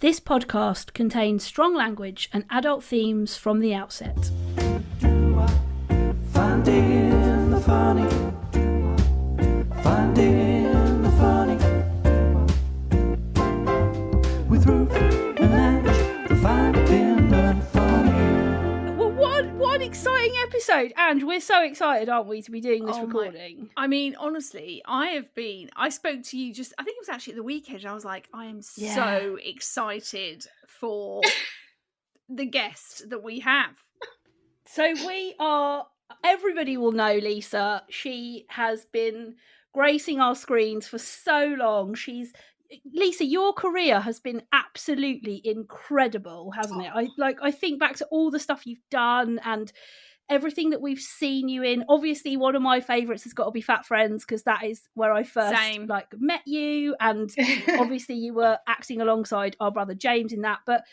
This podcast contains strong language and adult themes from the outset. Finding the funny. Finding the funny. With Ruth and Ange. Finding the funny. Well, what an exciting episode. And we're so excited, aren't we, to be doing this recording? I mean, honestly, I spoke to you I think it was actually at the weekend, and I was like, I am so excited for the guest that we have. So everybody will know Lisa. She has been gracing our screens for so long. Lisa, your career has been absolutely incredible, hasn't it? I think back to all the stuff you've done and everything that we've seen you in. Obviously, one of my favourites has got to be Fat Friends, because that is where I first met you, and obviously you were acting alongside our brother James in that. But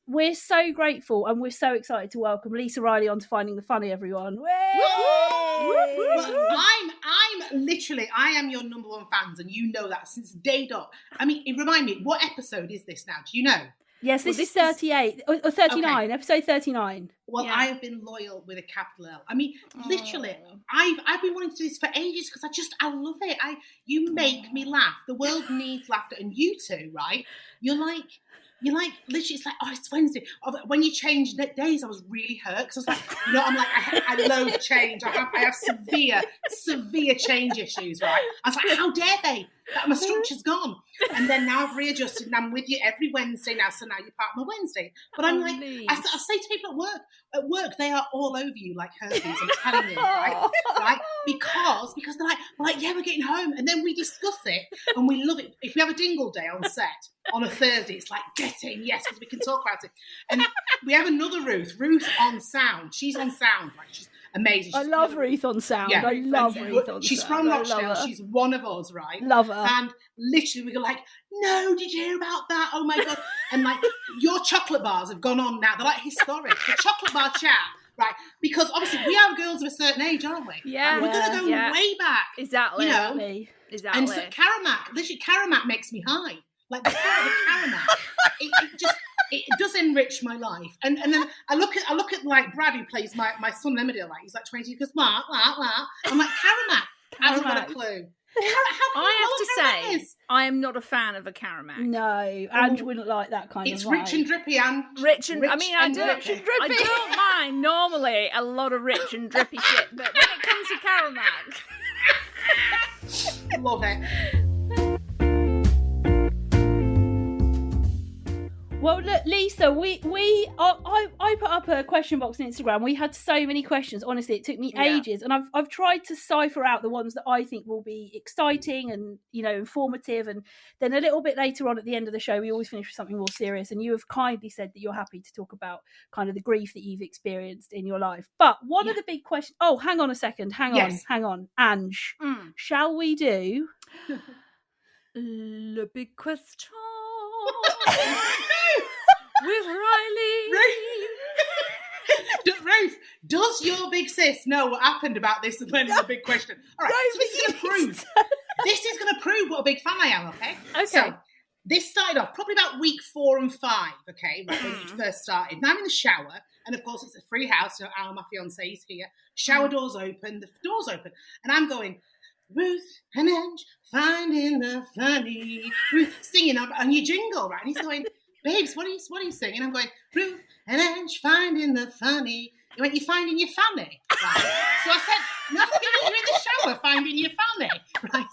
we're so grateful and we're so excited to welcome Lisa Riley onto Finding the Funny, everyone. Well, I am your number one fans, and you know that since day dot. I mean, remind me, what episode is this now? Do you know? Yes, this is 38 or 39, okay. Episode 39. Well, yeah. I have been loyal with a capital L. I mean, literally, I've been wanting to do this for ages because I love it. You make me laugh. The world needs laughter, and you two, right? You're like literally, it's like, oh, it's Wednesday. When you change days, I was really hurt because I was like, I loathe change. I have severe change issues, right? I was like, how dare they? My structure's gone. And then now I've readjusted and I'm with you every Wednesday now, so now you're part of my Wednesday. But I'm I say to people at work, they are all over you like herpes, I'm telling you, right? Because they're like, yeah, we're getting home. And then we discuss it and we love it. If we have a dingle day on set on a Thursday, it's like, get in, yes, because we can talk about it. And we have another Ruth on sound. She's on sound, like she's amazing. I love Ruth on sound. Yeah, I love Ruth on she's sound. She's from Rochdale. She's one of us, right? Love her. And literally we go like, no, did you hear about that? Oh my God. And like, your chocolate bars have gone on now. They're like historic. The chocolate bar chat, right? Because obviously we are girls of a certain age, aren't we? Yeah. We're going to go way back. Exactly. You know? Exactly. And so Karamak makes me high. Like the thought of Karamak, it does enrich my life. And then I look at like Brad, who plays my son Emmerdale, like he's like 20, he goes, I'm like, Karamak hasn't got a clue. I have to say, I am not a fan of a Karamak. No, Ange wouldn't like that kind of vibe. It's rich and drippy, and I don't mind normally a lot of rich and drippy shit, but when it comes to Karamak, love it. Well, look, Lisa, I put up a question box on Instagram. We had so many questions. Honestly, it took me ages, and I've tried to cipher out the ones that I think will be exciting and informative. And then a little bit later on at the end of the show, we always finish with something more serious. And you have kindly said that you're happy to talk about kind of the grief that you've experienced in your life. But one of the big questions. Oh, hang on a second. Hang on, Ange. Shall we do le big question? With Riley. Ruth, does your big sis know what happened about this when it's a big question? All right, so this is going to prove what a big fan I am, okay? So this started off probably about week 4 and 5, okay, right, when it first started. Now I'm in the shower, and of course it's a free house, so Al, my fiance, is here. Shower doors open, the door's open, and I'm going, Ruth and Ange, finding the funny. Ruth singing on your jingle, right? And he's going, babes, what are you singing? I'm going, Ruth and Ange, finding the funny. He went, you're finding your fanny, right? So I said, nothing, you're in the shower finding your fanny, right?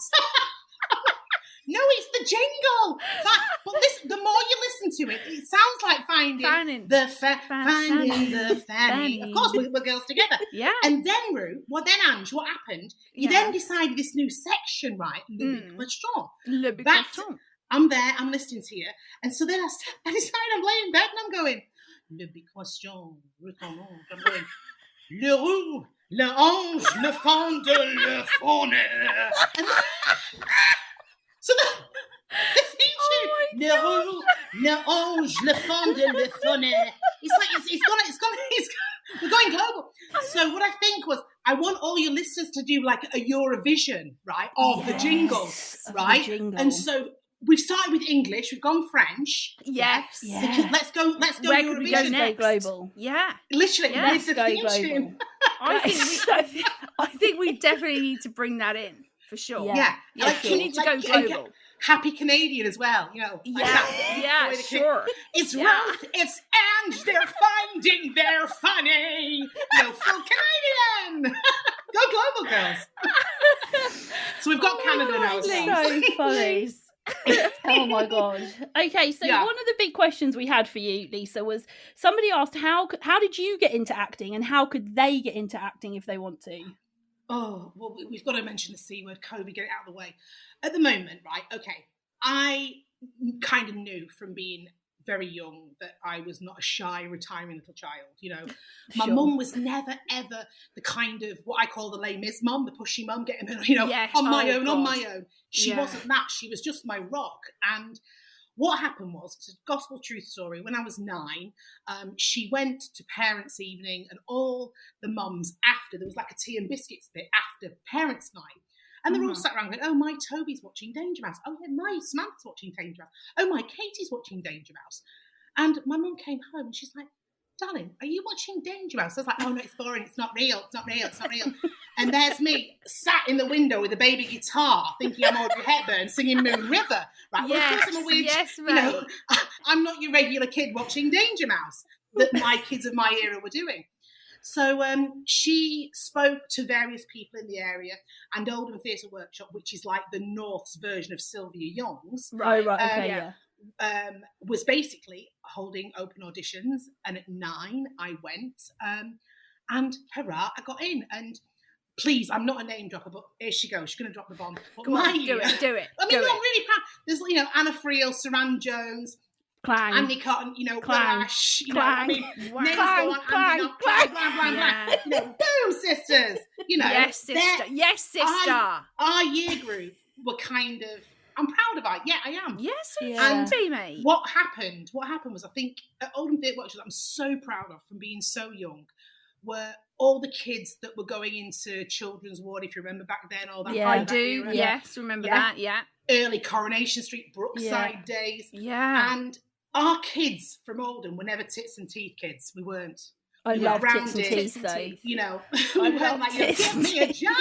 No, it's the jingle. But the more you listen to it, it sounds like finding the fanny. Of course, we're girls together. Yeah. And then, Ruth, Ange, what happened? You then decided this new section, right? Le big question. I'm there, I'm listening to you. And so then I decided I'm laying in bed and I'm going, le big question, Ruth and Ange. I'm going, le roux, le ange, le fond de le faune. So the theme tune, le roux, le ange, le fond de le faune. It's like, we're going global. So what I think was, I want all your listeners to do like a Eurovision, right, of the jingles, right? And so we've started with English. We've gone French. Yes. Yeah. Let's go Where could we go Let's Eurovision. go next? global. Yeah. Literally, Yeah. with the Go theme global. tune. I think we definitely need to bring that in for sure. Yeah. Yeah, Yeah, like, we need to go and global. Happy Canadian as well, you know. Like that. Yeah, The way the sure. It's Yeah. Ruth, it's Ange, they're finding they're funny. You know, full Canadian. Go global, girls. So we've got Canada now as well. So funny. Oh my god. Okay, so Yeah. one of the big questions we had for you, Lisa, was somebody asked how did you get into acting, and how could they get into acting if they want to? Oh, well, we've got to mention the C word, COVID, get it out of the way. At the moment, right, okay, I kind of knew from being very young that I was not a shy, retiring little child, you know. My Sure. mum was never, ever the kind of, what I call the Les Mis mum, the pushy mum, getting, you know, Yeah. on my Oh, own, on God. my own. She Yeah. wasn't that. She was just my rock. And what happened was, it's a gospel truth story, when I was 9, she went to parents' evening, and all the mums after, there was like a tea and biscuits bit after parents' night. And they're all sat around going, oh, my Toby's watching Danger Mouse. Oh, yeah, my Samantha's watching Danger Mouse. Oh, my Katie's watching Danger Mouse. And my mum came home and she's like, darling, are you watching Danger Mouse? I was like, oh, no, it's boring. It's not real. It's not real. It's not real. And there's me sat in the window with a baby guitar thinking I'm Audrey Hepburn singing Moon River. Right? Well, of course I'm a weird, yes, you know, I'm not your regular kid watching Danger Mouse that my kids of my era were doing. So she spoke to various people in the area, and Oldham Theatre Workshop, which is like the North's version of Sylvia Young's, Right. Oh, right. Okay. yeah. Yeah. was basically holding open auditions. And at 9, I went, and hurrah, I got in. And please, I'm not a name dropper, but here she goes. She's going to drop the bomb. But Go on, do it. I mean, I'm do it. really proud. There's, you know, Anna Friel, Saran Jones, Clang. Andy Cotton, you know, Clang. Ash, you know, I mean, Wow. names Clang, go on, clang, Andy Knott, clang. blah, blah, blah. Yeah. You know, boom, sisters. You know, Yes, sister. they're- Yes, sister. our year group were kind of, I'm proud of it. Yeah, I am. Yes, Yeah. and be mate. What happened was, I think, at Oldham Theatre Workshop, I'm so proud of from being so young, were all the kids that were going into children's ward, if you remember back then, all that. Yeah. I that do. era. Yes, remember Yeah. that. Yeah. Early Coronation Street, Brookside days. Yeah. And our kids from Oldham were never tits and teeth kids. We weren't. I we were love tits and rounded. teeth though. You know, I we weren't love like, you know, tits. give me a job,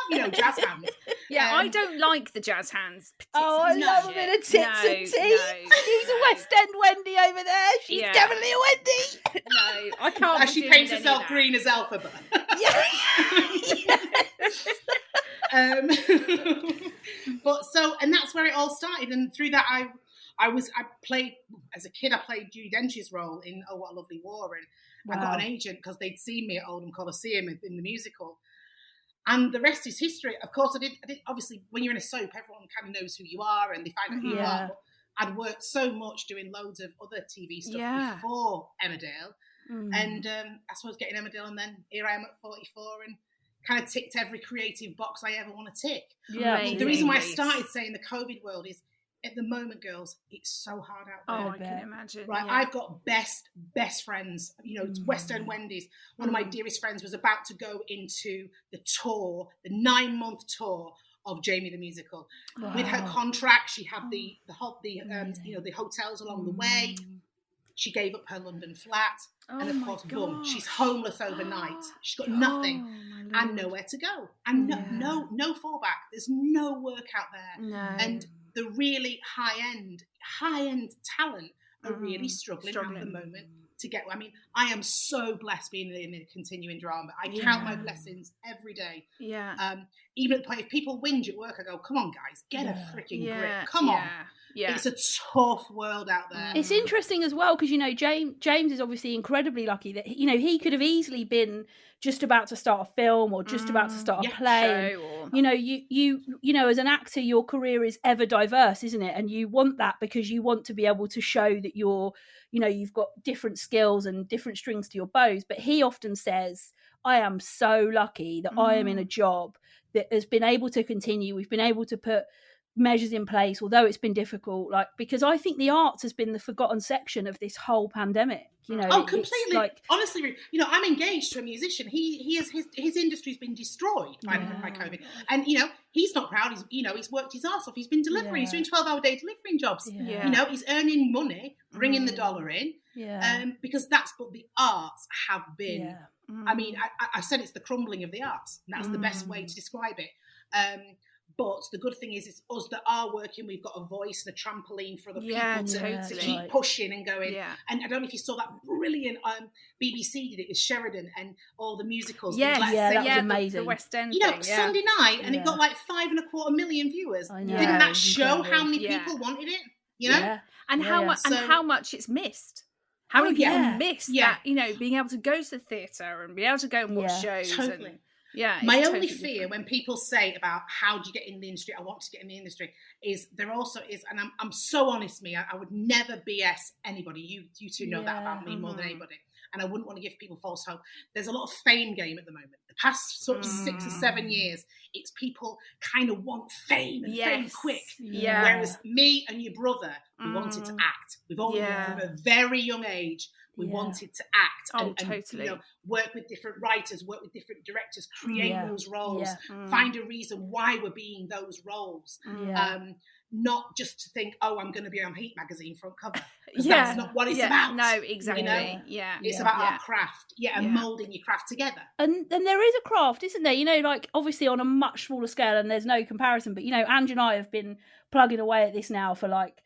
you know, jazz hands. Yeah, I don't like the jazz hands. Oh, I No. love a bit of tits and teeth. She's a West End Wendy over there. She's Yeah. definitely a Wendy. No, I can't. As be she doing paints any of herself that. green as Elphaba. But so, and that's where it all started. And through that, I played, as a kid, I played Judy Dench's role in Oh, What a Lovely War. And I got an agent because they'd seen me at Oldham Coliseum in the musical. And the rest is history. Of course, I did obviously, when you're in a soap, everyone kind of knows who you are and they find out who you Yeah. are. But I'd worked so much doing loads of other TV stuff Yeah. before Emmerdale. Mm. And I suppose getting Emmerdale, and then here I am at 44 and kind of ticked every creative box I ever want to tick. Yeah. Amazing. The reason why I Nice. started saying the COVID world is, at the moment, girls, it's so hard out there. Oh, I I bet. can imagine. Right, yeah. I've got best friends. You know, West End Wendy's. One of my dearest friends was about to go into the tour, the 9-month tour of Jamie the Musical. With her Wow. contract, she had the you know, the hotels along the way. She gave up her London flat, Oh and of my course, boom, she's gosh. homeless overnight. She's got nothing Oh, my and Lord. nowhere to go, and Yeah. no fallback. There's no work out there, No. and the really high end talent are really struggling at the moment to get. I mean, I am so blessed being in a continuing drama. I count my blessings every day. Yeah. Even at the point, if people whinge at work, I go, "Come on, guys, get a freaking Yeah. grip! Come on!" Yeah. It's a tough world out there. It's interesting as well because, you know, James is obviously incredibly lucky that, you know, he could have easily been just about to start a film or just about to start a play. Show or- You know, you know, as an actor, your career is ever diverse, isn't it? And you want that because you want to be able to show that you're, you know, you've got different skills and different strings to your bows. But he often says, I am so lucky that I am in a job that has been able to continue. We've been able to put measures in place, although it's been difficult, like, because I think the arts has been the forgotten section of this whole pandemic, you know. Oh, it's completely. like, Honestly, you know, I'm engaged to a musician. He has his industry's been destroyed by COVID, and you know, he's not proud. He's worked his arse off. He's been delivering. He's doing 12-hour day delivering jobs. Yeah. He's earning money, bringing the dollar in. Yeah. Because that's what the arts have been. Yeah. I mean, I said it's the crumbling of the arts. And that's the best way to describe it. But the good thing is, it's us that are working. We've got a voice, the trampoline for the people to keep pushing and going. Yeah. And I don't know if you saw that brilliant BBC did it with Sheridan and all the musicals. Yes, that was amazing. The West End Sunday night, and it got like 5.25 million viewers. I know. Didn't that show Incredible. how many people wanted it? And how much it's missed. How many people miss that, being able to go to the theatre and be able to go and watch shows. Totally. And, my only totally fear different. when people say about how do you get in the industry, I want to get in the industry, is there also is, and I'm so honest, I would never BS anybody. You two know that about me more than anybody. And I wouldn't want to give people false hope. There's a lot of fame game at the moment. The past sort of 6 or 7 years, it's people kind of want fame and fame quick. Yeah. Whereas me and your brother, we wanted to act. We've all from a very young age, we wanted to act and totally. Work with different writers, work with different directors, create those roles, find a reason why we're being those roles. Not just to think, I'm going to be on Heat magazine front cover. That's not what it's about. No, exactly. It's about our craft. And moulding your craft together. And there is a craft, isn't there? Like obviously on a much smaller scale, and there's no comparison. But Ange and I have been plugging away at this now for like,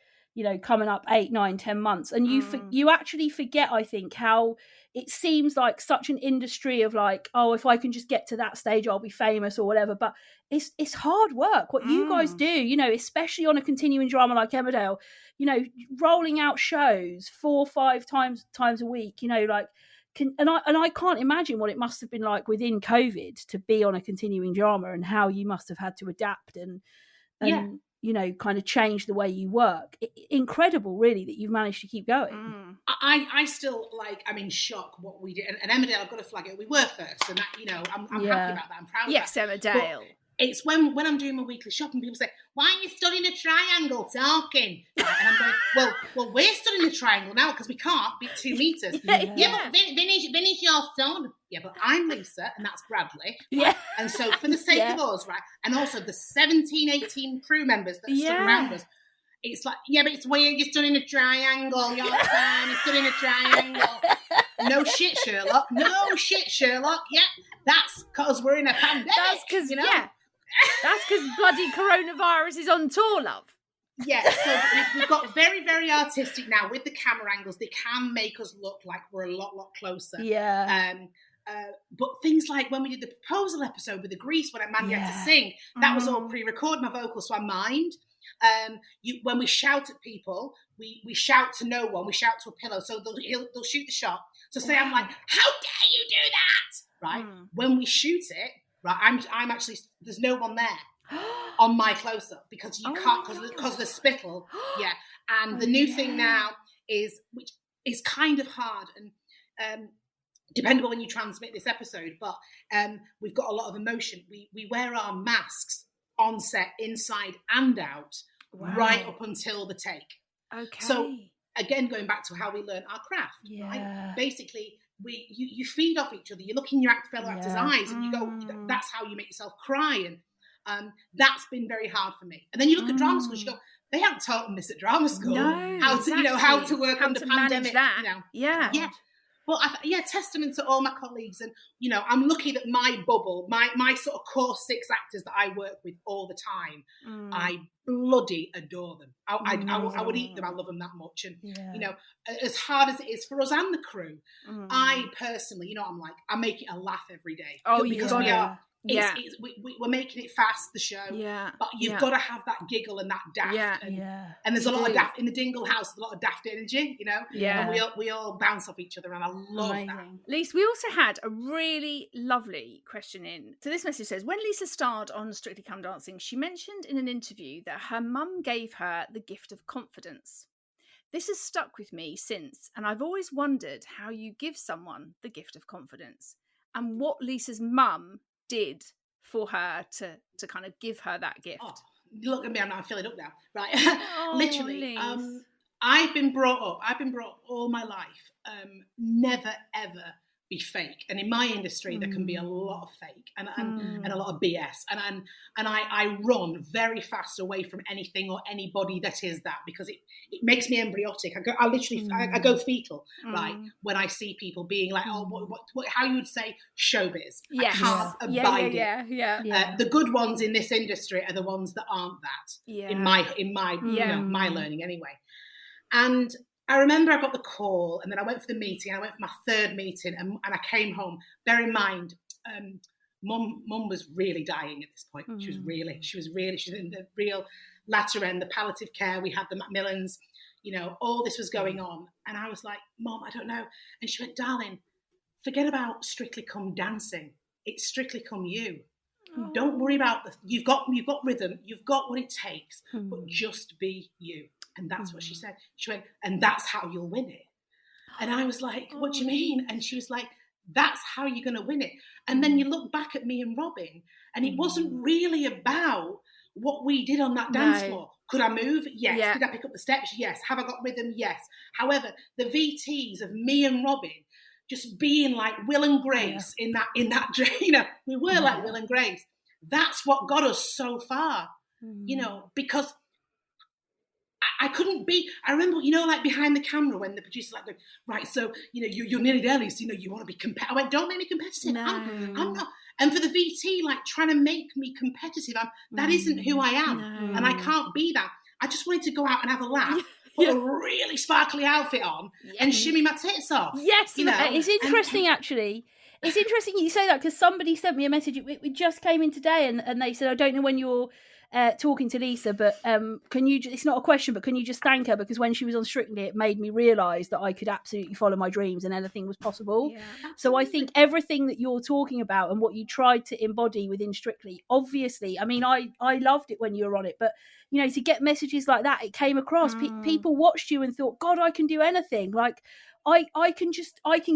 coming up 8, 9, 10 months, and you actually forget, I think, how it seems like such an industry of like, if I can just get to that stage, I'll be famous or whatever. But it's hard work what you guys do, especially on a continuing drama like Emmerdale, rolling out shows 4 or 5 times a week, like. And I can't imagine what it must have been like within COVID to be on a continuing drama, and how you must have had to adapt and kind of change the way you work. Incredible, really, that you've managed to keep going. I still I'm in shock what we did. And Emmerdale, I've got to flag it, we were first, and that, I'm happy about that. I'm proud of that. Yes, Emmerdale. But it's when I'm doing my weekly shopping, people say, why are you stood in a triangle talking? And I'm going, well, we're stood in a triangle now because we can't be 2 meters. But Vinny's your son. Yeah, but I'm Lisa, and that's Bradley. Yeah. And so for the sake of us, right, and also the 17, 18 crew members that stood around us, it's like, but it's weird, you're stood in a triangle, you're fine, you're stood in a triangle. No shit, Sherlock. Yeah, that's because we're in a pandemic. That's because, that's because bloody coronavirus is on tour, love. Yeah, so we've got very, very artistic now with the camera angles. They can make us look like we're a lot closer. Yeah. But things like when we did the proposal episode with the Grease, when Mandy had to sing, that was all pre-recorded, my vocals, so I mind. When we shout at people, we shout to no one, we shout to a pillow, so they'll shoot the shot. So say I'm like, how dare you do that? Right? When we shoot it, right, I'm actually, there's no one there on my close-up because you can't, because the spittle. And the new thing now is, which is kind of hard, and depending on when you transmit this episode, but we've got a lot of emotion. We wear our masks on set, inside and out, right up until the take. Okay. So again, going back to how we learn our craft, right? Basically, you feed off each other. You look in your fellow actor's eyes, and you go, that's how you make yourself cry. And that's been very hard for me. And then you look at drama schools, you go, they haven't taught them this at drama school. No, how to, exactly. How to work how under to pandemic. That. Yeah. But testament to all my colleagues, and I'm lucky that my bubble, my sort of core 6 actors that I work with all the time, I bloody adore them. I would eat them. I love them that much, and as hard as it is for us and the crew, I personally, I make it a laugh every day. Because we are. We're making it fast, the show. But you've got to have that giggle and that daft. And there's a lot of daft in the Dingle house. There's a lot of daft energy, And we all bounce off each other, and I love that. Lisa, we also had a really lovely question in. So this message says, when Lisa starred on Strictly Come Dancing, she mentioned in an interview that her mum gave her the gift of confidence. This has stuck with me since, and I've always wondered how you give someone the gift of confidence, and what Lisa's mum did for her to kind of give her that gift. Look at me, I'm filling up now, right? Literally, I've been brought up all my life, never ever be fake. And in my industry, there can be a lot of fake and a lot of BS. And I run very fast away from anything or anybody that is that, because it makes me embryotic. I go fetal, right? When I see people being like, oh, what how you would say showbiz. Yes. I can't abide it. Yeah. The good ones in this industry are the ones that aren't that. In my you know, my learning anyway. And I remember I got the call, and then I went for the meeting. I went for my third meeting, and I came home. Bear in mind, Mum was really dying at this point. She was in the real latter end, the palliative care. We had the Macmillans, you know, all this was going on. And I was like, Mum, I don't know. And she went, darling, forget about Strictly Come Dancing. It's Strictly Come You. Don't worry about you've got rhythm, you've got what it takes, but just be you. And that's what she said. She went, and that's how you'll win it. And I was like, what do you mean? And she was like, that's how you're going to win it. And then you look back at me and Robin, and it wasn't really about what we did on that dance floor. Could I move? Yes. Yeah. Did I pick up the steps? Yes. Have I got rhythm? Yes. However, the VTs of me and Robin just being like Will and Grace in that, you know, we were like Will and Grace. That's what got us so far, you know, because I couldn't be. I remember, you know, like behind the camera when the producer's like, going, right, so, you know, you're nearly there, Lisa, you know, you want to be competitive. I went, don't make me competitive. No. I'm not. And for the VT, like trying to make me competitive, that isn't who I am. No. And I can't be that. I just wanted to go out and have a laugh, put a really sparkly outfit on and shimmy my tits off. Yes, you know. It's interesting, actually. It's interesting you say that, because somebody sent me a message. It just came in today, and they said, I don't know when you're talking to Lisa, but can you? It's not a question, but can you just thank her, because when she was on Strictly, it made me realise that I could absolutely follow my dreams and anything was possible. Yeah, so I think everything that you're talking about and what you tried to embody within Strictly, obviously, I mean, I loved it when you were on it, but you know, to get messages like that, it came across. People watched you and thought, God, I can do anything. Like I can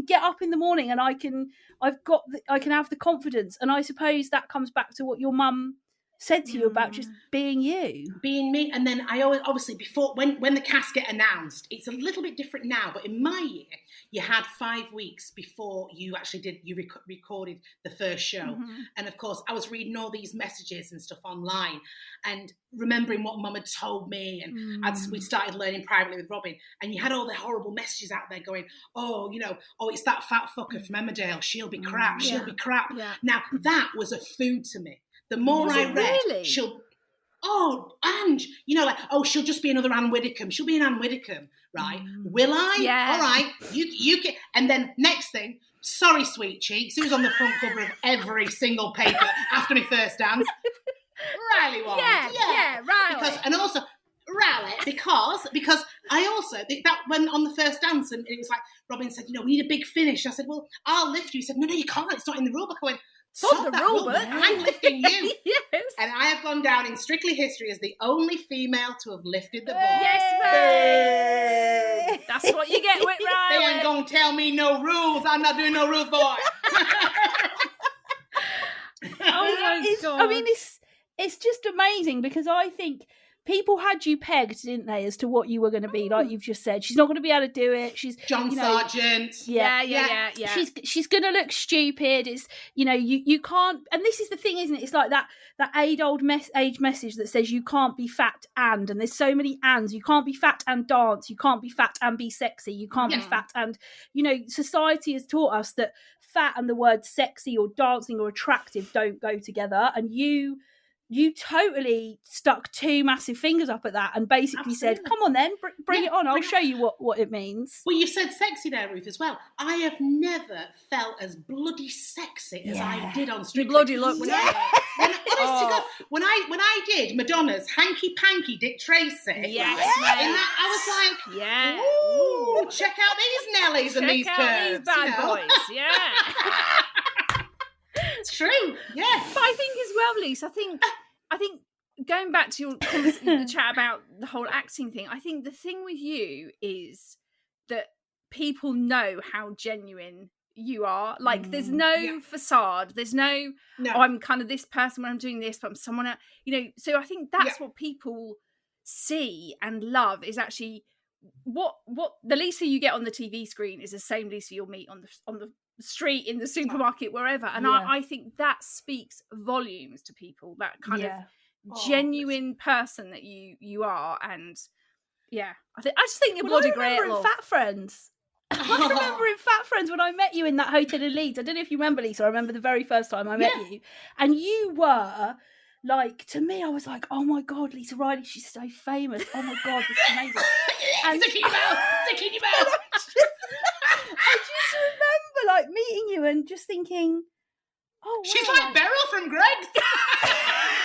get up in the morning and I can have the confidence. And I suppose that comes back to what your mum said to you about just being you, being me. And then I always, obviously, before when the cast get announced, it's a little bit different now, but in my year you had 5 weeks before you actually recorded the first show. And of course I was reading all these messages and stuff online and remembering what Mum had told me, and we started learning privately with Robin, and you had all the horrible messages out there going, oh, you know, oh, it's that fat fucker from Emmerdale, she'll be crap, she'll be crap. Now that was a food to me. The more I read, Ange, you know, like, oh, she'll just be another Anne Widdecombe. She'll be an Anne Widdecombe, right? Will I? Yeah. All right, you can. And then next thing, sorry, sweet cheeks, who's on the front cover of every single paper after my first dance? Riley was. Yeah, Riley. Because I also think that when on the first dance, and it was like Robin said, you know, we need a big finish. I said, well, I'll lift you. He said, no, you can't. It's not in the rule book. I went, Sod the rule book. I'm lifting you. Yes. And I have gone down in Strictly history as the only female to have lifted the ball. Yes, mate. That's what you get with Riley. They ain't gonna tell me no rules. I'm not doing no rules, boy. Oh my God. I mean, it's just amazing, because I think people had you pegged, didn't they, as to what you were going to be? Like you've just said, she's not going to be able to do it. She's John Sargent. Yeah. She's going to look stupid. It's, you know, you can't. And this is the thing, isn't it? It's like that age message that says you can't be fat and there's so many ands. You can't be fat and dance. You can't be fat and be sexy. You can't be fat and, you know, society has taught us that fat and the word sexy or dancing or attractive don't go together. And you totally stuck two massive fingers up at that and basically said, come on then, bring it on. I'll show you what it means. Well, you said sexy there, Ruth, as well. I have never felt as bloody sexy as I did on Strictly. You bloody look. When I did Madonna's Hanky Panky Dick Tracy, I was like, ooh, check out these Nellies and these curves. These bad boys, It's true, yeah. But I think as well, Lisa, I think going back to the chat about the whole acting thing, I think the thing with you is that people know how genuine you are. Like, there's no facade. There's no, I'm kind of this person when I'm doing this, but I'm someone else. You know, so I think that's what people see and love is actually what the Lisa you get on the TV screen is the same Lisa you'll meet on the street, in the supermarket, wherever. And Yeah. I think that speaks volumes to people, that kind Yeah. of genuine person that you are. And yeah, I just think you're Well, bloody I great. remember in Fat Friends. I remember in Fat Friends when I met you in that hotel in Leeds. I don't know if you remember, Lisa. I remember the very first time I met you, and you were like, to me, I was like, oh my God, Lisa Riley, she's so famous. Oh my God, this is amazing. And Stick in your mouth. I just remember like meeting you and just thinking, oh, wow. She's like Beryl from Greg's.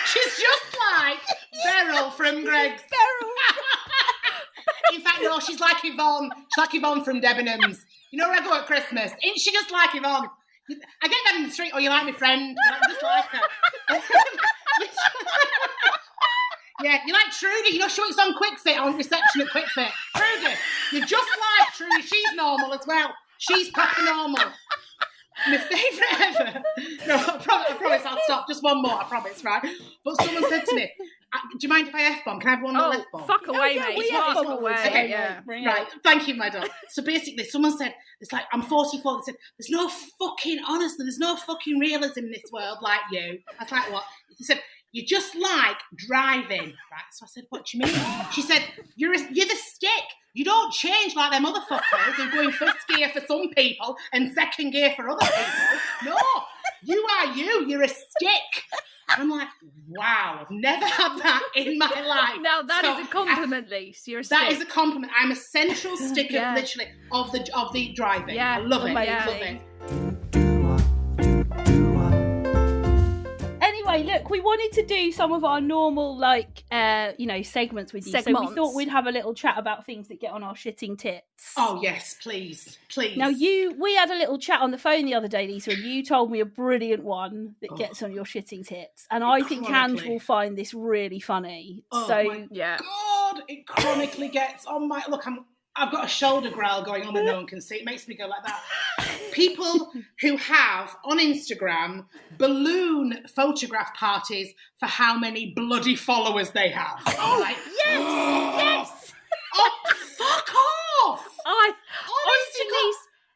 She's just like Beryl from Greg's. In fact, no, she's like Yvonne. She's like Yvonne from Debenhams. You know where I go at Christmas? Ain't she just like Yvonne? I get that in the street. Oh, you like my friend? I'm just like her. Yeah, you like Trudy. You know she works on Quick Fit, on reception at Quick Fit. Trudy, you're just like Trudy. She's normal as well. She's proper normal. My favourite ever. No, I promise I'll stop. Just one more, I promise, right? But someone said to me, do you mind if I F-bomb? Can I have one more F-bomb? Fuck away, yeah, mate. we Fuck F-bomb away. Okay, Yeah. Right, thank you, my dog. So basically, someone said, it's like, I'm 44. They said, there's no fucking, honestly, there's no fucking realism in this world like you. I was like, what? They said, you're just like driving, right? So I said, what do you mean? She said, you're the stick. You don't change like them other fuckers who go in first gear for some people and second gear for other people. No, you are you. You're a stick. And I'm like, wow, I've never had that in my life. Now that is a compliment, Lise. You're a stick. That is a compliment. I'm a central stick of literally of the driving. Yeah, I love it. yeah. Love it. Anyway, look, we wanted to do some of our normal, segments with you. So we thought we'd have a little chat about things that get on our shitting tits. Oh, yes, please. Now, we had a little chat on the phone the other day, Lisa, and you told me a brilliant one that gets on your shitting tits. And I think Ange will find this really funny. Oh, so, my God, it chronically gets on my... Look, I've got a shoulder growl going on that no one can see. It makes me go like that. People who have, on Instagram, balloon photograph parties for how many bloody followers they have. Oh, like, yes! Oh, fuck off! Honestly,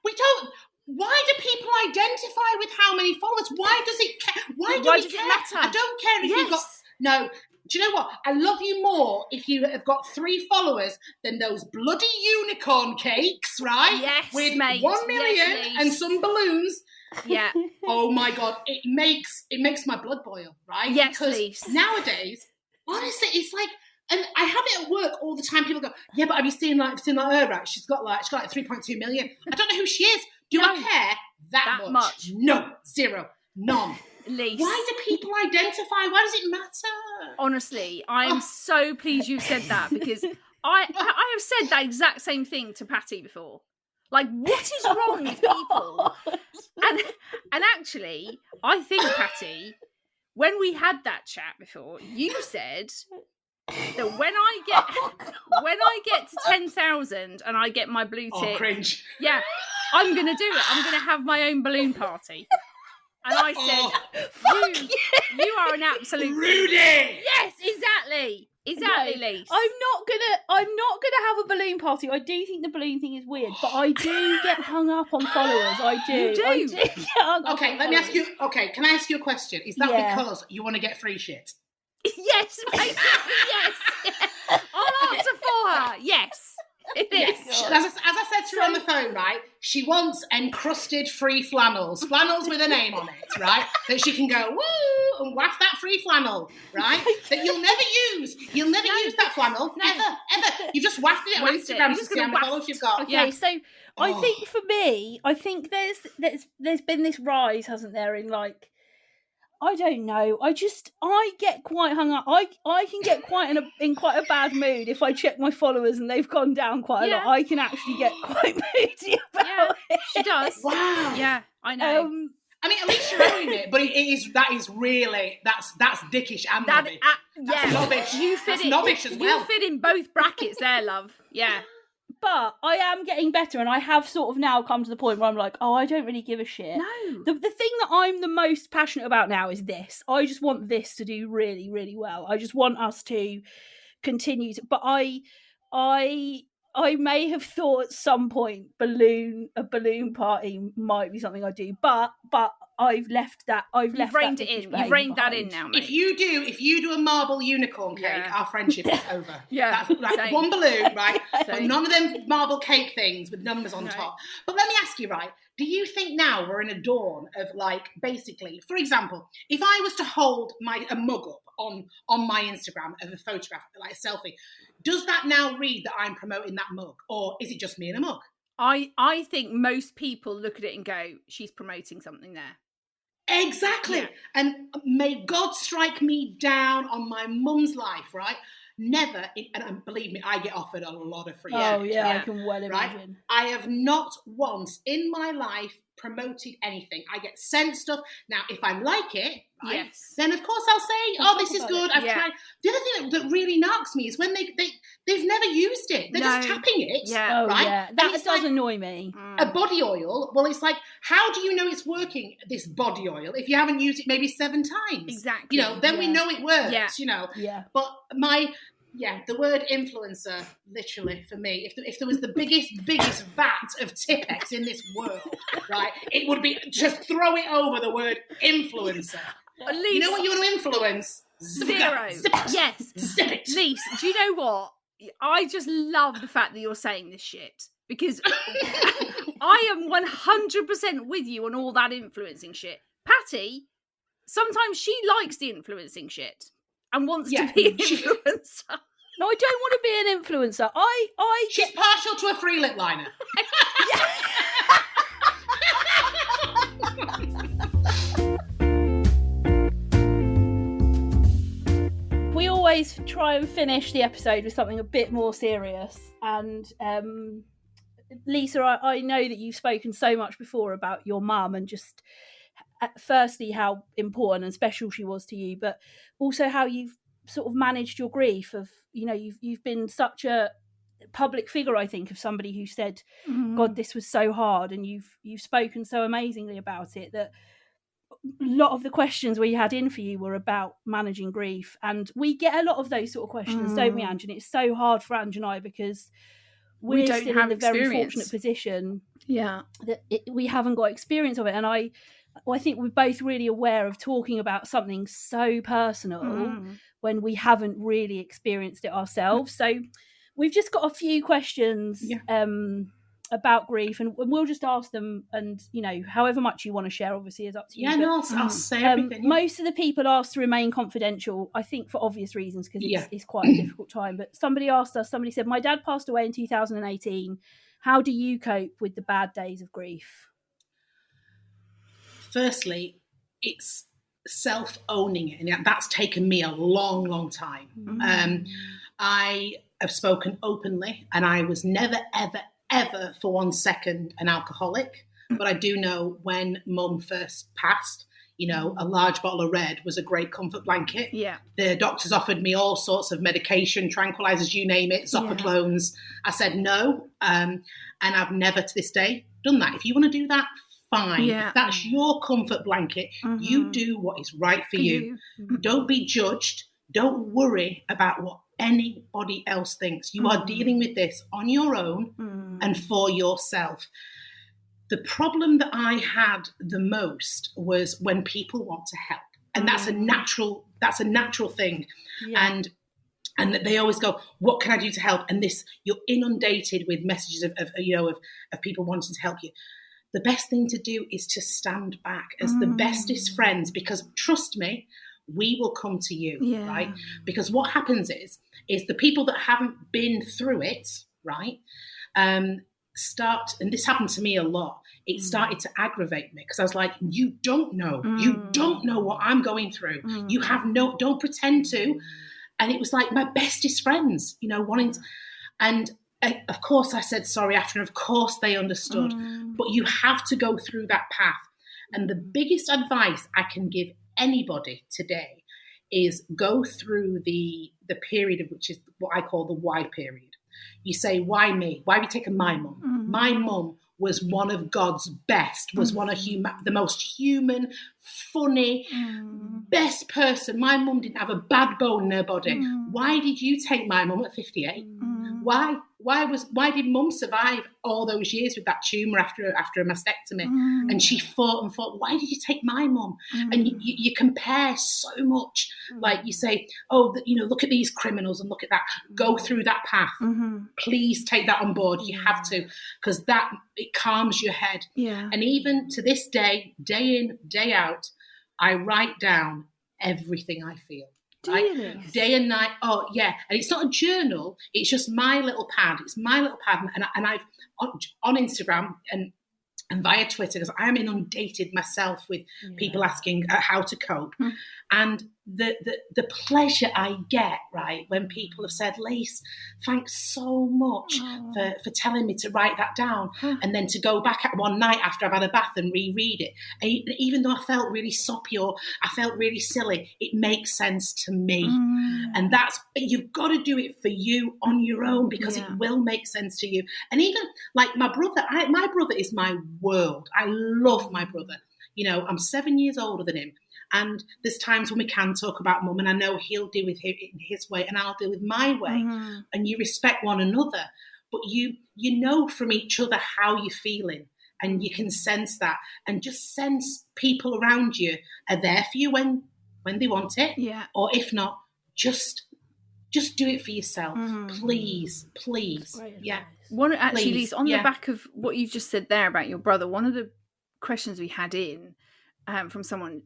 we don't... Why do people identify with how many followers? Why does it care? Why does it matter? I don't care if you've got... No... Do you know what? I love you more if you have got 3 followers than those bloody unicorn cakes, right? Yes, with mate. 1 million and some balloons. Yeah. Oh my God, it makes my blood boil, right? Yes, because please. Nowadays, honestly, it's like, and I have it at work all the time. People go, yeah, but have you seen her, right? She's got like 3.2 million. I don't know who she is. Do I care that much? No, zero, none. Lise. Why do people identify? Why does it matter? Honestly, I am so pleased you said that, because I have said that exact same thing to Patty before. Like, what is wrong with people? And actually, I think, Patty, when we had that chat before, you said that when I get to 10,000 and I get my blue tick, cringe. Yeah, I'm gonna do it. I'm gonna have my own balloon party. And I said, you are an absolute Rudy. Yes, exactly, Lise. I'm not gonna have a balloon party. I do think the balloon thing is weird, but I do get hung up on followers. I do. You do. I do get hung up Okay, on let me followers. ask you. Okay, can I ask you a question? Is that because you want to get free shit? Yes, mate. Yes. I'll answer for her. Yes, it is. As I said to her on the phone, right? She wants encrusted free flannels with a name on it, right? That she can go woo and waft that free flannel, right? That you'll never use. You'll never use that flannel, ever. You've just wafted it on Instagram to see how many followers you've got. Okay, so I think for me, there's been this rise, hasn't there, in like, I don't know. I get quite hung up. I can get in quite a bad mood if I check my followers and they've gone down quite a lot. I can actually get quite moody about it. She does. Wow. Yeah, I know. I mean, at least you're owning it, but that is really that's dickish and knobby. That's knobbish. You fit knobbish as well. You fit in both brackets there, love. Yeah. But I am getting better, and I have sort of now come to the point where I'm like, I don't really give a shit. No. The thing that I'm the most passionate about now is this. I just want this to do really, really well. I just want us to continue to... But I I may have thought at some point a balloon party might be something I do, but I've left that. You've reined it in. You've reined that in now, mate. If you do a marble unicorn cake, our friendship is over. Yeah, that's like same. one balloon, right? But Same. none of them marble cake things with numbers on No. top. But let me ask you, right? Do you think now we're in a dawn of, like, basically, for example, if I was to hold a mug up on my Instagram of a photograph, like a selfie, does that now read that I'm promoting that mug, or is it just me in a mug? I think most people look at it and go, she's promoting something there. Exactly. Yeah. And may God strike me down on my mum's life, right? Never, and believe me, I get offered a lot of free Oh shit, yeah, I Yeah. can well right? imagine. I have not once in my life promoted anything. I get sent stuff. Now, if I like it, right, Yes. then of course I'll say, I'll this talk is about good. it. I've Yeah. tried. The other thing that really knocks me is when they've never used it. They're just No. tapping it. Yeah. Oh right? yeah, And that it's does like annoy me. a body oil. Well, it's like, how do you know it's working, this body oil, if you haven't used it maybe 7 times? Exactly. You know, then we Yeah. know it works, Yeah. you know. Yeah. But the word influencer, literally, for me, if there was the biggest vat of Tipex in this world, right, it would be just throw it over the word influencer. At least You know what you want to influence? zero. Zip it. Yes. Zip it. Lise, do you know what? I just love the fact that you're saying this shit, because I am 100% with you on all that influencing shit. Patty, sometimes she likes the influencing shit and wants Yeah, to be an she- influencer. No, I don't want to be an influencer. She's partial to a free lip liner. We always try and finish the episode with something a bit more serious. And Lisa, I know that you've spoken so much before about your mum and just firstly how important and special she was to you, but also how you've sort of managed your grief. Of you've been such a public figure, I think, of somebody who said, God, this was so hard, and you've spoken so amazingly about it that a lot of the questions we had in for you were about managing grief, and we get a lot of those sort of questions, don't we, Ange? And it's so hard for Ange and I because We we're don't still have in the very experience. fortunate position Yeah. that we haven't got experience of it. And I think we're both really aware of talking about something so personal when we haven't really experienced it ourselves. So we've just got a few questions about grief, and we'll just ask them, and however much you want to share obviously is up to you. Yeah, no, I'll say everything. Yeah. Most of the people asked to remain confidential, I think for obvious reasons, because it's quite a difficult time. But somebody said, my dad passed away in 2018. How do you cope with the bad days of grief? Firstly, it's self-owning it, and that's taken me a long, long time. I have spoken openly, and I was never, ever, ever for 1 second an alcoholic. But I do know when Mum first passed, a large bottle of red was a great comfort blanket. Yeah. The doctors offered me all sorts of medication, tranquilizers, you name it, Zopiclones. I said no, and I've never to this day done that. If you want to do that, fine. Yeah. If that's your comfort blanket, you do what is right for you. Don't be judged. Don't worry about what anybody else thinks. You are dealing with this on your own and for yourself. The problem that I had the most was when people want to help, and that's a natural thing. Yeah. And they always go, what can I do to help? And this, you're inundated with messages of people wanting to help you. The best thing to do is to stand back as the bestest friends, because trust me, we will come to you, right? Because what happens is the people that haven't been through it, right, start, and this happened to me a lot, it started to aggravate me, because I was like, you don't know what I'm going through. You have don't pretend to. And it was like my bestest friends, wanting to, and of course I said sorry after, and of course they understood, but you have to go through that path. And the biggest advice I can give anybody today is go through the period of which is what I call the why period. You say, why me? Why have you taken my mum? My mum was one of God's best, was one of the most human, funny, best person. My mum didn't have a bad bone in her body. Why did you take my mum at 58? Why did Mum survive all those years with that tumour after a mastectomy? And she fought and fought. Why did you take my mum? And you compare so much. Like you say, oh, look at these criminals and look at that. Go through that path. Please take that on board. You have to, because it calms your head. Yeah. And even to this day, day in, day out, I write down everything I feel. Day and night. Oh yeah. And it's not a journal, it's just my little pad. It's my little pad. And I've on Instagram and via Twitter, because I'm inundated myself with people asking how to cope. And the pleasure I get, right, when people have said, Lace, thanks so much for telling me to write that down, and then to go back at one night after I've had a bath and reread it. And even though I felt really soppy or I felt really silly, it makes sense to me. And you've got to do it for you on your own, because it will make sense to you. And even like my brother is my world. I love my brother. I'm 7 years older than him. And there's times when we can talk about Mum, and I know he'll deal with it in his way and I'll deal with my way. And you respect one another, but you know from each other how you're feeling, and you can sense that, and just sense people around you are there for you when they want it. Yeah. Or if not, just do it for yourself. Please. Yeah. Actually, Lise, on the back of what you've just said there about your brother, one of the questions we had in from someone,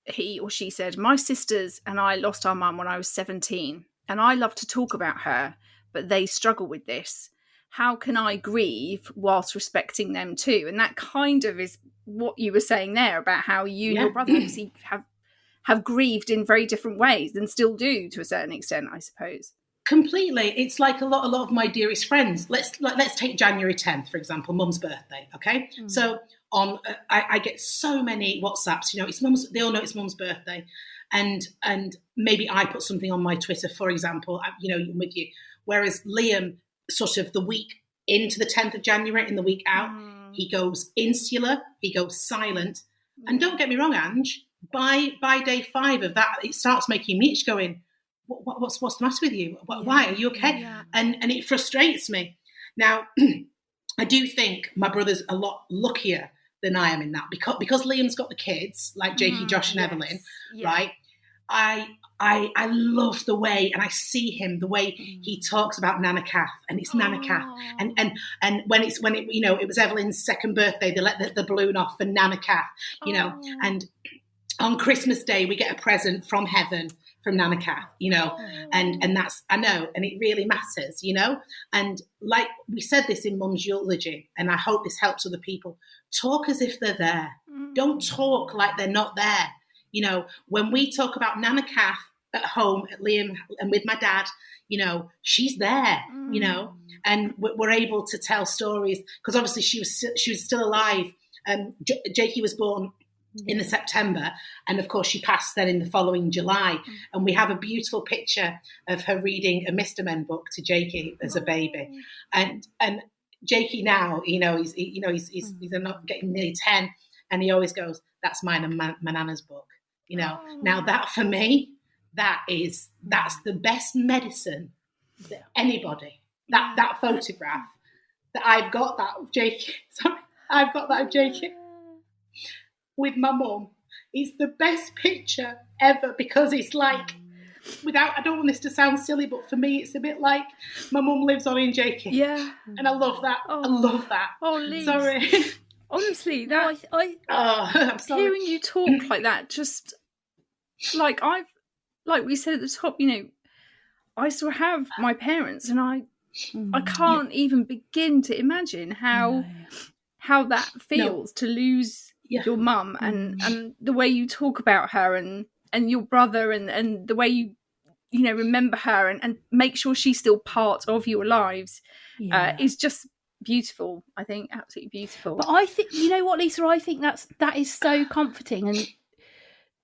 he or she said, my sisters and I lost our mum when I was 17, and I love to talk about her, but they struggle with this. How can I grieve whilst respecting them too? And that kind of is what you were saying there about how you and your brother obviously have grieved in very different ways, and still do to a certain extent, I suppose. Completely. It's like a lot of my dearest friends. Let's take January 10th, for example, Mum's birthday. Okay. So I get so many WhatsApps, it's Mum's, they all know it's Mum's birthday. And maybe I put something on my Twitter, for example, with you. Whereas Liam, sort of the week into the 10th of January and the week out, he goes insular, he goes silent. And don't get me wrong, Ange, by day 5 of that, it starts making me going, what's the matter with you? Why? Are you okay? Yeah. And it frustrates me. Now, I do think my brother's a lot luckier than I am in that, because Liam's got the kids, like Jakey, Josh and Evelyn, right? I love the way, and I see him, the way he talks about Nana Cath, and it's Nana Cath. And when it was Evelyn's second birthday, they let the balloon off for Nana Cath, and on Christmas Day, we get a present from heaven from Nana Cath, and that's, I know, and it really matters, and like we said this in Mum's eulogy, and I hope this helps other people, talk as if they're there. Don't talk like they're not there. When we talk about Nana Cath at home, at Liam and with my dad, she's there, and we're able to tell stories, because obviously she was still alive. Jakey was born in the September, and of course she passed then in the following July, and we have a beautiful picture of her reading a Mr. Men book to Jakey as a baby, and Jakey now, he's not getting nearly 10, and he always goes, that's mine and my Nana's book, Now that for me, that's the best medicine that anybody, that photograph that I've got that of Jakey, with my mum, it's the best picture ever, because it's like, I don't want this to sound silly, but for me it's a bit like my mum lives on in Jakey. Yeah. And I love that. I love that. Oh, Liz. Sorry. Honestly, that I'm sorry. Hearing you talk like that, just like we said at the top, I still have my parents, and I can't even begin to imagine how that feels to lose your mum, and the way you talk about her, and your brother, and the way you remember her, and make sure she's still part of your lives is just beautiful. I think absolutely beautiful. But I think, you know what, Lisa, I think that is so comforting, and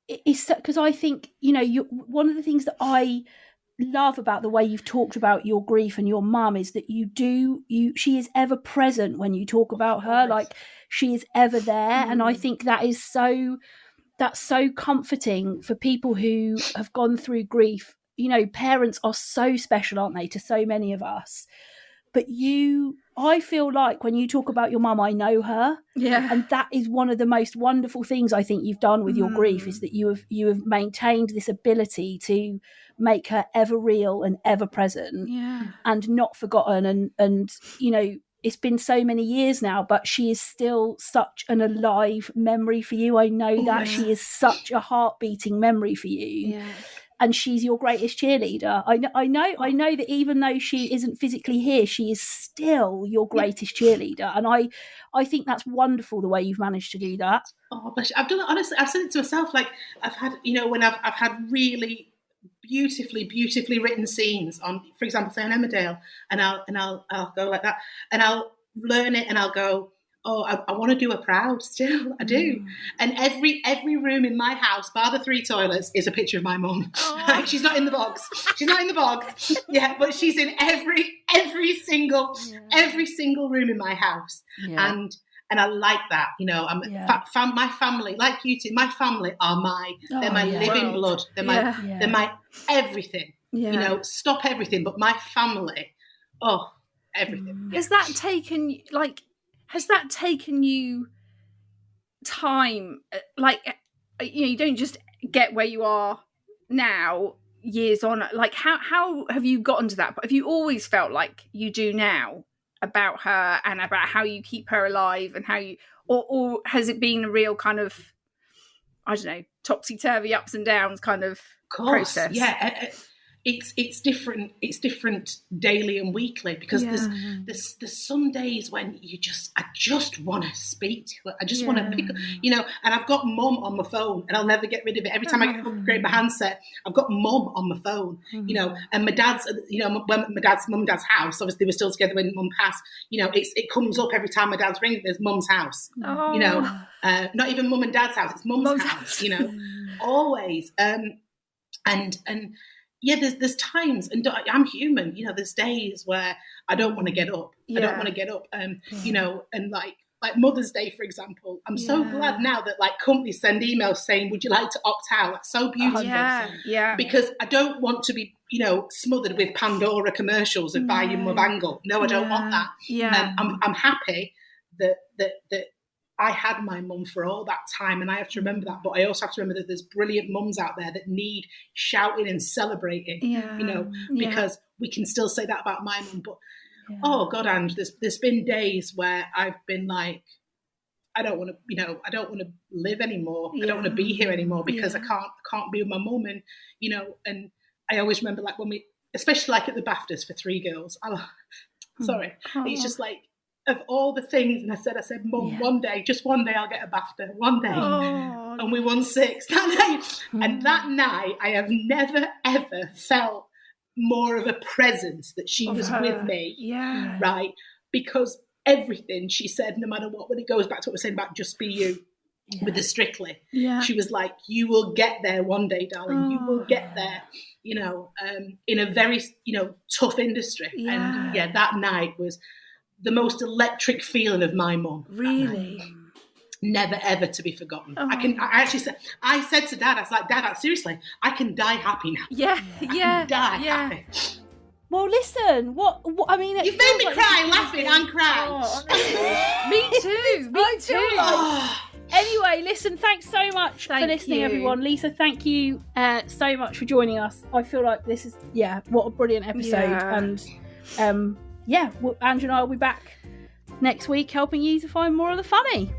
it's because I think one of the things that I love about the way you've talked about your grief and your mum is that she is ever present when you talk about her, like she is ever there. And I think that's so comforting for people who have gone through grief, parents are so special, aren't they, to so many of us. But I feel like when you talk about your mum, I know her. Yeah. And that is one of the most wonderful things I think you've done with your grief, is that you have maintained this ability to make her ever real and ever present, and not forgotten. And it's been so many years now, but she is still such an alive memory for you. I know that she is such a heart-beating memory for you. Yeah. And she's your greatest cheerleader. I know that even though she isn't physically here, she is still your greatest cheerleader. And I think that's wonderful, the way you've managed to do that. Oh, but I've done it, honestly. I've said it to myself, like I've had, when I've had really beautifully written scenes on, for example, say on Emmerdale, and I'll go like that, and I'll learn it, and I'll go, oh, I want to do her proud still. I do. And every room in my house, bar the 3 toilets, is a picture of my mum. She's not in the box. Yeah, but she's in every single room in my house. Yeah. And I like that, my family, like you two, my family are they're my living blood. They're my everything. Yeah. Stop everything, but my family, everything. Has that taken you time? Like, you don't just get where you are now years on. Like, how have you gotten to that? Have you always felt like you do now about her and about how you keep her alive, and how you, or has it been a real kind of, I don't know, topsy-turvy, ups and downs kind of process? Yeah. It's different. It's different daily and weekly, because there's some days when I just want to speak to her. I just want to pick up, and I've got mum on my phone, and I'll never get rid of it. Every time I upgrade my handset, I've got mum on my phone, and my dad's, when mum and dad's house, obviously they were still together when mum passed, it comes up every time my dad's ringing, there's mum's house, not even mum and dad's house, it's mum's house, always. Yeah, there's times, and I'm human, there's days where I don't want to get up. I don't want to get up, and like Mother's Day, for example. I'm so glad now that like companies send emails saying, would you like to opt out? That's so beautiful. Yeah. Because I don't want to be, smothered with Pandora commercials of buy your mum bangle. No, I don't want that. Yeah. I'm happy that I had my mum for all that time, and I have to remember that. But I also have to remember that there's brilliant mums out there that need shouting and celebrating, because we can still say that about my mum. But oh God, Ange, there's been days where I've been like, I don't want to live anymore. I don't want to be here anymore, because I can't be with my mum, and I always remember, like, when we, especially like at the BAFTAs for 3 girls. It's just like, of all the things, and I said, Mum, one day I'll get a BAFTA, one day. And we won 6 that night. And that night, I have never, ever felt more of a presence that she was with me. Yeah. Right? Because everything she said, no matter what, when it goes back to what we're saying about just be you, with the Strictly, she was like, you will get there one day, darling. You will get there, in a very, tough industry. And that night was the most electric feeling of my mum. Really? Never ever to be forgotten. I said to Dad, I was like, Dad, seriously, I can die happy now. I can die happy. Well, listen, what I mean, you've made me cry, laughing and crying. Me too. Anyway, listen, thanks so much for listening, everyone. Lisa, thank you so much for joining us. I feel like this is, what a brilliant episode. And Ange and I will be back next week helping you to find more of the funny.